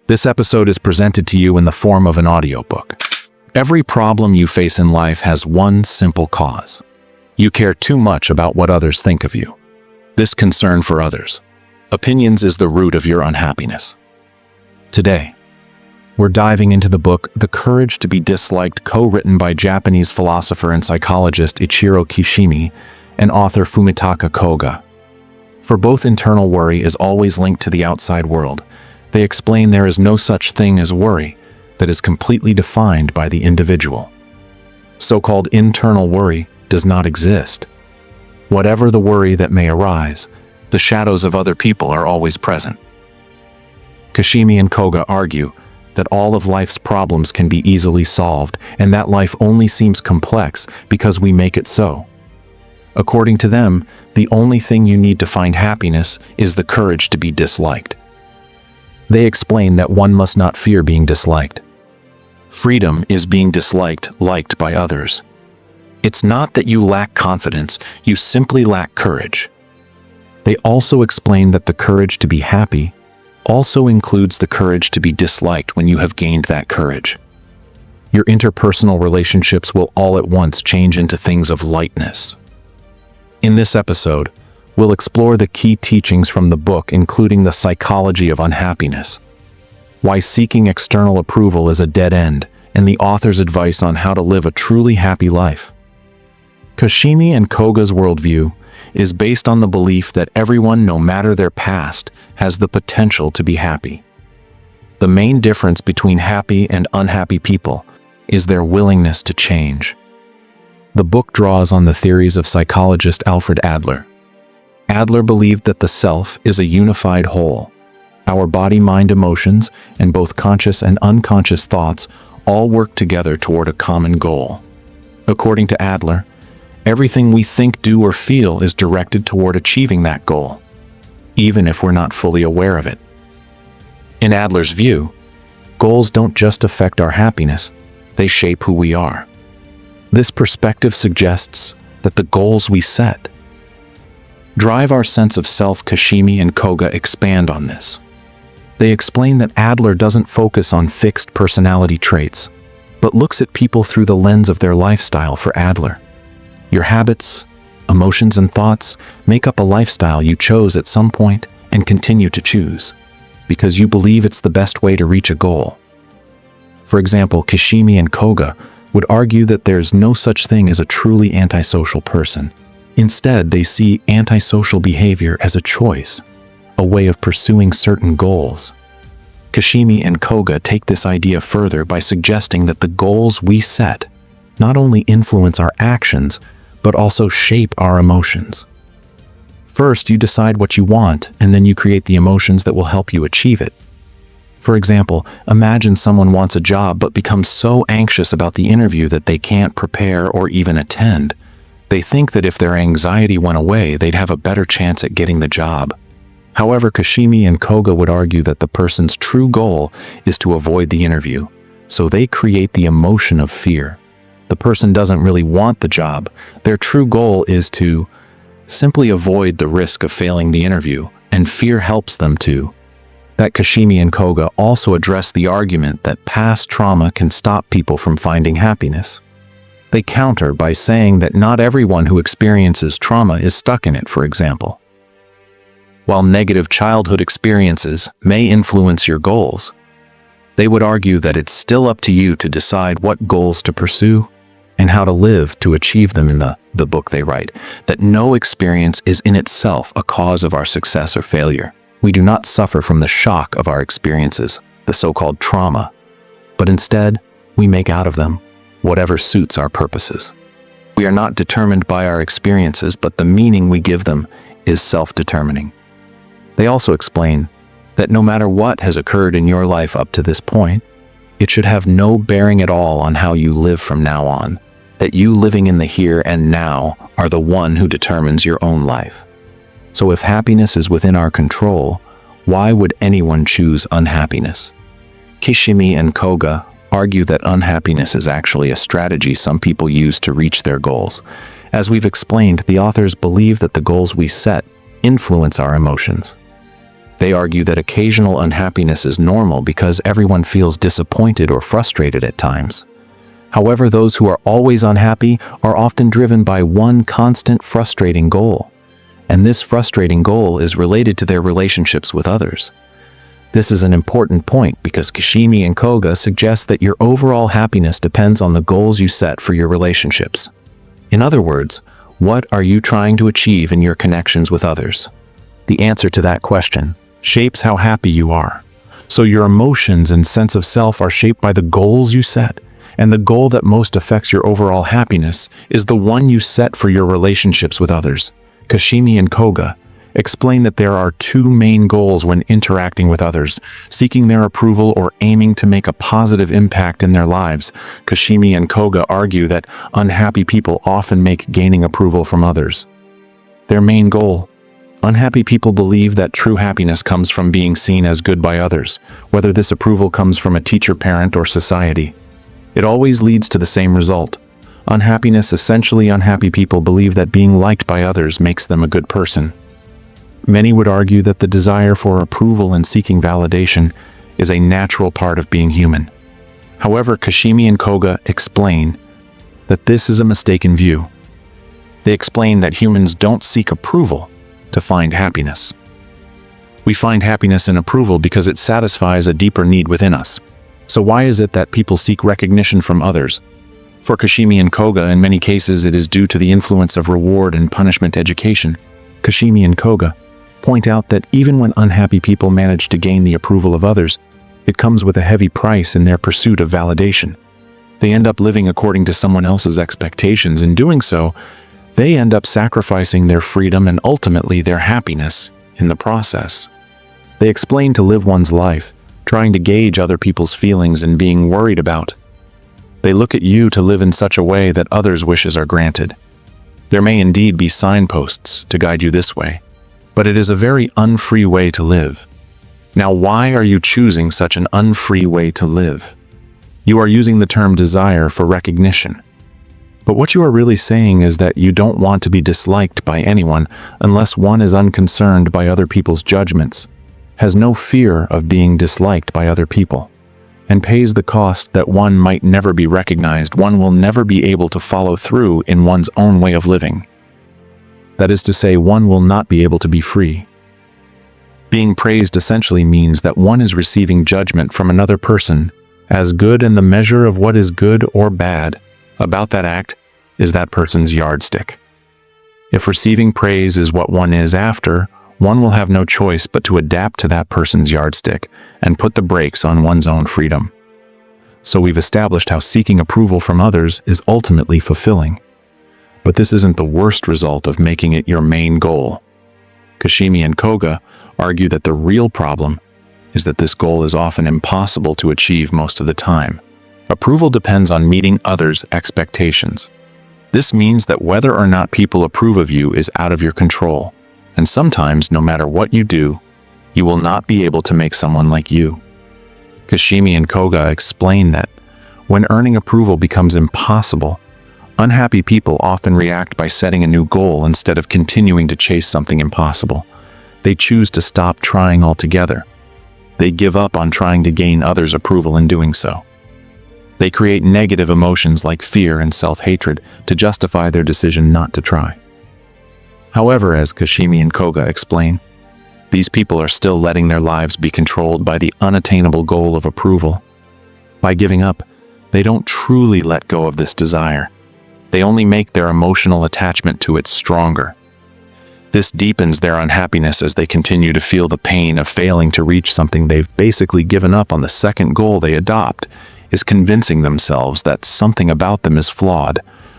This episode is presented to you in the form of an audiobook. Every problem you face in life has one simple cause. You care too much about what others think of you. This concern for others. Opinions is the root of your unhappiness. Today, we're diving into the book The Courage to be Disliked, co-written by Japanese philosopher and psychologist Ichiro Kishimi and author Fumitaka Koga. For both internal worry is always linked to the outside world. They explain there is no such thing as worry that is completely defined by the individual. So-called internal worry does not exist. Whatever the worry that may arise, the shadows of other people are always present. Kishimi and Koga argue that all of life's problems can be easily solved and that life only seems complex because we make it so. According to them, the only thing you need to find happiness is the courage to be disliked. They explain that one must not fear being disliked. Freedom is being liked by others. It's not that you lack confidence, you simply lack courage. They also explain that the courage to be happy also includes the courage to be disliked when you have gained that courage. Your interpersonal relationships will all at once change into things of lightness. In this episode, we'll explore the key teachings from the book, including the psychology of unhappiness, why seeking external approval is a dead end, and the author's advice on how to live a truly happy life. Kishimi and Koga's worldview is based on the belief that everyone, no matter their past, has the potential to be happy. The main difference between happy and unhappy people is their willingness to change. The book draws on the theories of psychologist Alfred Adler. Adler believed that the self is a unified whole. Our body, mind, emotions, and both conscious and unconscious thoughts all work together toward a common goal. According to Adler, everything we think, do, or feel is directed toward achieving that goal, even if we're not fully aware of it. In Adler's view, goals don't just affect our happiness, they shape who we are. This perspective suggests that the goals we set drive our sense of self. Kishimi and Koga expand on this. They explain that Adler doesn't focus on fixed personality traits, but looks at people through the lens of their lifestyle. For Adler, your habits, emotions, and thoughts make up a lifestyle you chose at some point and continue to choose, because you believe it's the best way to reach a goal. For example, Kishimi and Koga would argue that there's no such thing as a truly antisocial person. Instead, they see antisocial behavior as a choice, a way of pursuing certain goals. Kishimi and Koga take this idea further by suggesting that the goals we set not only influence our actions, but also shape our emotions. First, you decide what you want, and then you create the emotions that will help you achieve it. For example, imagine someone wants a job but becomes so anxious about the interview that they can't prepare or even attend. They think that if their anxiety went away, they'd have a better chance at getting the job. However, Kishimi and Koga would argue that the person's true goal is to avoid the interview, so they create the emotion of fear. The person doesn't really want the job. Their true goal is to simply avoid the risk of failing the interview, and fear helps them to. That Kishimi and Koga also address the argument that past trauma can stop people from finding happiness. They counter by saying that not everyone who experiences trauma is stuck in it. For example, while negative childhood experiences may influence your goals, they would argue that it's still up to you to decide what goals to pursue and how to live to achieve them. In the book they write that no experience is in itself a cause of our success or failure. We do not suffer from the shock of our experiences, the so-called trauma, but instead we make out of them whatever suits our purposes. We are not determined by our experiences, but the meaning we give them is self-determining. They also explain that no matter what has occurred in your life up to this point, it should have no bearing at all on how you live from now on, that you living in the here and now are the one who determines your own life. So if happiness is within our control, why would anyone choose unhappiness? Kishimi and Koga argue that unhappiness is actually a strategy some people use to reach their goals. As we've explained, the authors believe that the goals we set influence our emotions. They argue that occasional unhappiness is normal because everyone feels disappointed or frustrated at times. However, those who are always unhappy are often driven by one constant frustrating goal, and this frustrating goal is related to their relationships with others. This is an important point because Kishimi and Koga suggest that your overall happiness depends on the goals you set for your relationships. In other words, what are you trying to achieve in your connections with others? The answer to that question shapes how happy you are. So your emotions and sense of self are shaped by the goals you set, and the goal that most affects your overall happiness is the one you set for your relationships with others. Kishimi and Koga explain that there are two main goals when interacting with others: seeking their approval or aiming to make a positive impact in their lives. Kishimi and Koga argue that unhappy people often make gaining approval from others their main goal. Unhappy people believe that true happiness comes from being seen as good by others, whether this approval comes from a teacher, parent, or society. It always leads to the same result: unhappiness. Essentially, unhappy people believe that being liked by others makes them a good person. Many would argue that the desire for approval and seeking validation is a natural part of being human. However, Kishimi and Koga explain that this is a mistaken view. They explain that humans don't seek approval to find happiness. We find happiness in approval because it satisfies a deeper need within us. So why is it that people seek recognition from others? For Kishimi and Koga, in many cases it is due to the influence of reward and punishment education. Kishimi and Koga point out that even when unhappy people manage to gain the approval of others, it comes with a heavy price in their pursuit of validation. They end up living according to someone else's expectations. In doing so, they end up sacrificing their freedom and ultimately their happiness in the process. They explain to live one's life, trying to gauge other people's feelings and being worried about. They look at you to live in such a way that others' wishes are granted. There may indeed be signposts to guide you this way, but it is a very unfree way to live. Now, why are you choosing such an unfree way to live? You are using the term desire for recognition. But what you are really saying is that you don't want to be disliked by anyone unless one is unconcerned by other people's judgments, has no fear of being disliked by other people, and pays the cost that one might never be recognized. One will never be able to follow through in one's own way of living. That is to say, one will not be able to be free. Being praised essentially means that one is receiving judgment from another person as good, and the measure of what is good or bad about that act is that person's yardstick. If receiving praise is what one is after, one will have no choice but to adapt to that person's yardstick and put the brakes on one's own freedom. So we've established how seeking approval from others is ultimately fulfilling. But this isn't the worst result of making it your main goal. Kishimi and Koga argue that the real problem is that this goal is often impossible to achieve most of the time. Approval depends on meeting others' expectations. This means that whether or not people approve of you is out of your control, and sometimes, no matter what you do, you will not be able to make someone like you. Kishimi and Koga explain that when earning approval becomes impossible, unhappy people often react by setting a new goal instead of continuing to chase something impossible. They choose to stop trying altogether. They give up on trying to gain others' approval in doing so. They create negative emotions like fear and self-hatred to justify their decision not to try. However, as Kishimi and Koga explain, these people are still letting their lives be controlled by the unattainable goal of approval. By giving up, they don't truly let go of this desire. They only make their emotional attachment to it stronger. This deepens their unhappiness as they continue to feel the pain of failing to reach something they've basically given up on. The second goal they adopt is convincing themselves that something about them is flawed,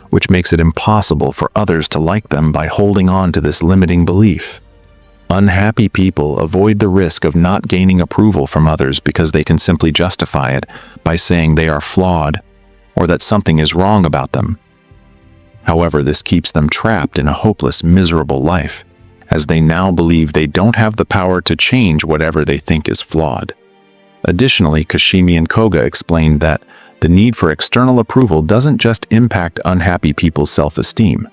which makes it impossible for others to like them by holding on to this limiting belief. Unhappy people avoid the risk of not gaining approval from others because they can simply justify it by saying they are flawed or that something is wrong about them. However, this keeps them trapped in a hopeless, miserable life, as they now believe they don't have the power to change whatever they think is flawed. Additionally, Kishimi and Koga explained that the need for external approval doesn't just impact unhappy people's self-esteem.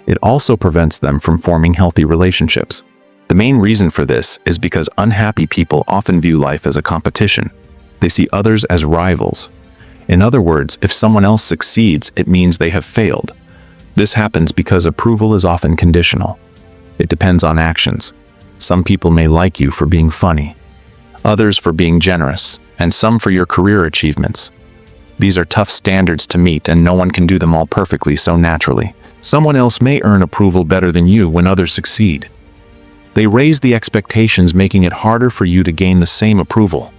It also prevents them from forming healthy relationships. The main reason for this is because unhappy people often view life as a competition. They see others as rivals. In other words, if someone else succeeds, it means they have failed. This happens because approval is often conditional. It depends on actions. Some people may like you for being funny, others for being generous, and some for your career achievements. These are tough standards to meet, and no one can do them all perfectly so naturally. Someone else may earn approval better than you when others succeed. They raise the expectations, making it harder for you to gain the same approval.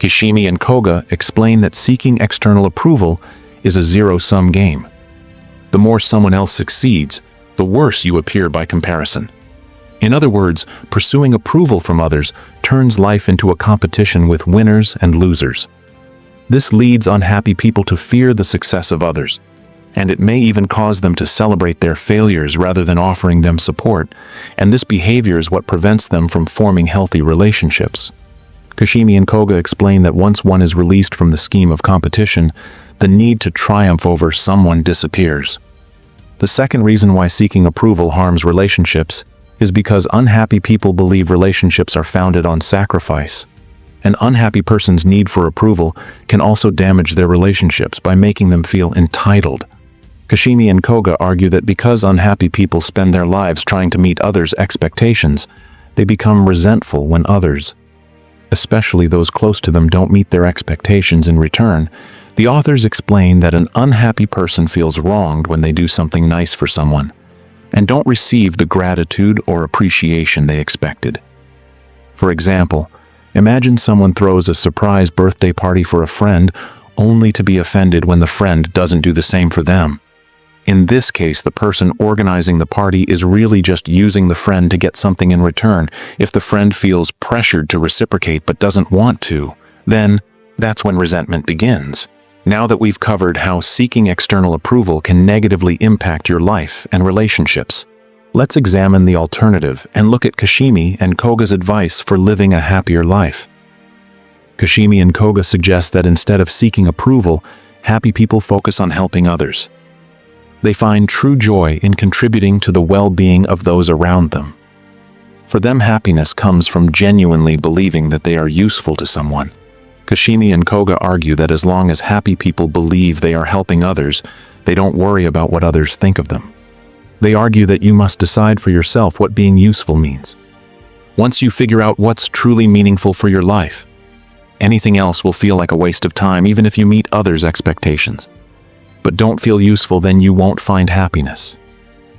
Kishimi and Koga explain that seeking external approval is a zero-sum game. The more someone else succeeds, the worse you appear by comparison. In other words, pursuing approval from others turns life into a competition with winners and losers. This leads unhappy people to fear the success of others, and it may even cause them to celebrate their failures rather than offering them support, and this behavior is what prevents them from forming healthy relationships. Kishimi and Koga explain that once one is released from the scheme of competition, the need to triumph over someone disappears. The second reason why seeking approval harms relationships is because unhappy people believe relationships are founded on sacrifice. An unhappy person's need for approval can also damage their relationships by making them feel entitled. Kishimi and Koga argue that because unhappy people spend their lives trying to meet others' expectations, they become resentful when others, especially those close to them, don't meet their expectations in return. The authors explain that an unhappy person feels wronged when they do something nice for someone and don't receive the gratitude or appreciation they expected. For example, imagine someone throws a surprise birthday party for a friend only to be offended when the friend doesn't do the same for them. In this case, the person organizing the party is really just using the friend to get something in return. If the friend feels pressured to reciprocate but doesn't want to, then that's when resentment begins. Now that we've covered how seeking external approval can negatively impact your life and relationships, let's examine the alternative and look at Kishimi and Koga's advice for living a happier life. Kishimi and Koga suggest that instead of seeking approval, happy people focus on helping others. They find true joy in contributing to the well-being of those around them. For them, happiness comes from genuinely believing that they are useful to someone. Kishimi and Koga argue that as long as happy people believe they are helping others, they don't worry about what others think of them. They argue that you must decide for yourself what being useful means. Once you figure out what's truly meaningful for your life, anything else will feel like a waste of time even if you meet others' expectations. But don't feel useful, then you won't find happiness.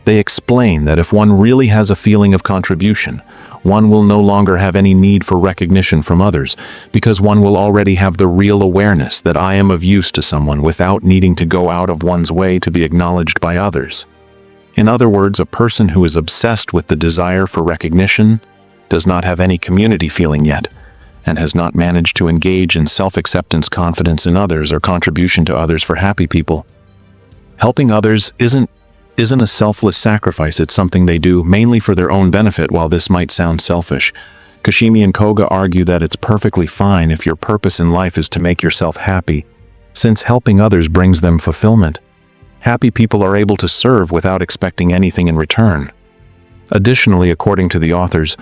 They explain that if one really has a feeling of contribution, one will no longer have any need for recognition from others, because one will already have the real awareness that I am of use to someone without needing to go out of one's way to be acknowledged by others. In other words, a person who is obsessed with the desire for recognition does not have any community feeling yet, and has not managed to engage in self-acceptance, confidence in others, or contribution to others. For happy people, helping others isn't a selfless sacrifice. It's something they do mainly for their own benefit. While this might sound selfish, Kishimi and Koga argue that it's perfectly fine if your purpose in life is to make yourself happy, since helping others brings them fulfillment. Happy people are able to serve without expecting anything in return. Additionally, according to the authors,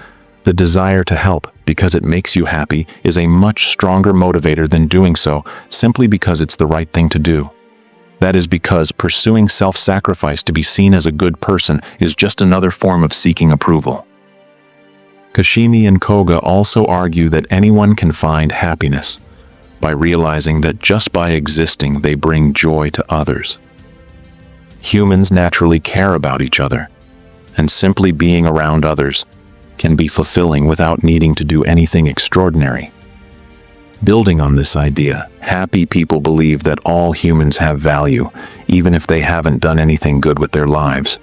the desire to help because it makes you happy is a much stronger motivator than doing so simply because it's the right thing to do. That is because pursuing self-sacrifice to be seen as a good person is just another form of seeking approval. Kishimi and Koga also argue that anyone can find happiness by realizing that just by existing they bring joy to others. Humans naturally care about each other, and simply being around others can be fulfilling without needing to do anything extraordinary. Building on this idea, happy people believe that all humans have value, even if they haven't done anything good with their lives.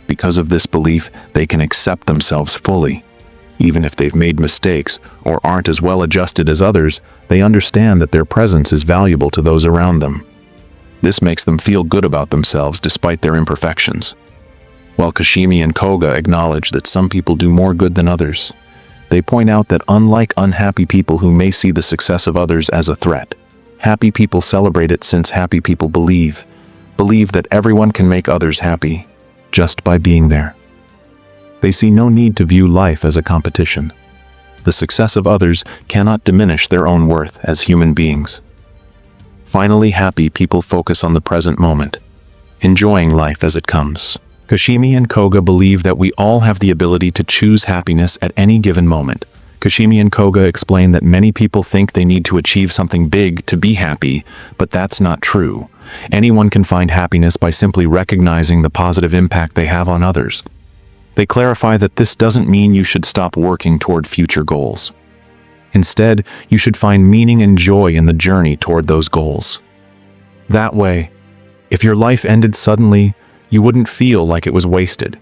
Because of this belief, they can accept themselves fully. Even if they've made mistakes or aren't as well adjusted as others, they understand that their presence is valuable to those around them. This makes them feel good about themselves despite their imperfections. While Kishimi and Koga acknowledge that some people do more good than others, they point out that unlike unhappy people who may see the success of others as a threat, happy people celebrate it, since happy people believe that everyone can make others happy just by being there. They see no need to view life as a competition. The success of others cannot diminish their own worth as human beings. Finally, happy people focus on the present moment, enjoying life as it comes. Kishimi and Koga believe that we all have the ability to choose happiness at any given moment. Kishimi and Koga explain that many people think they need to achieve something big to be happy, but that's not true. Anyone can find happiness by simply recognizing the positive impact they have on others. They clarify that this doesn't mean you should stop working toward future goals. Instead, you should find meaning and joy in the journey toward those goals. That way, if your life ended suddenly, you wouldn't feel like it was wasted.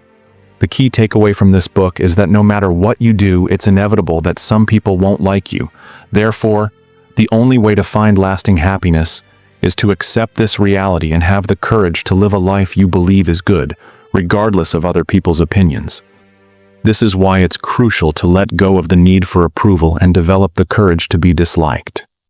The key takeaway from this book is that no matter what you do, it's inevitable that some people won't like you. Therefore, the only way to find lasting happiness is to accept this reality and have the courage to live a life you believe is good, regardless of other people's opinions. This is why it's crucial to let go of the need for approval and develop the courage to be disliked.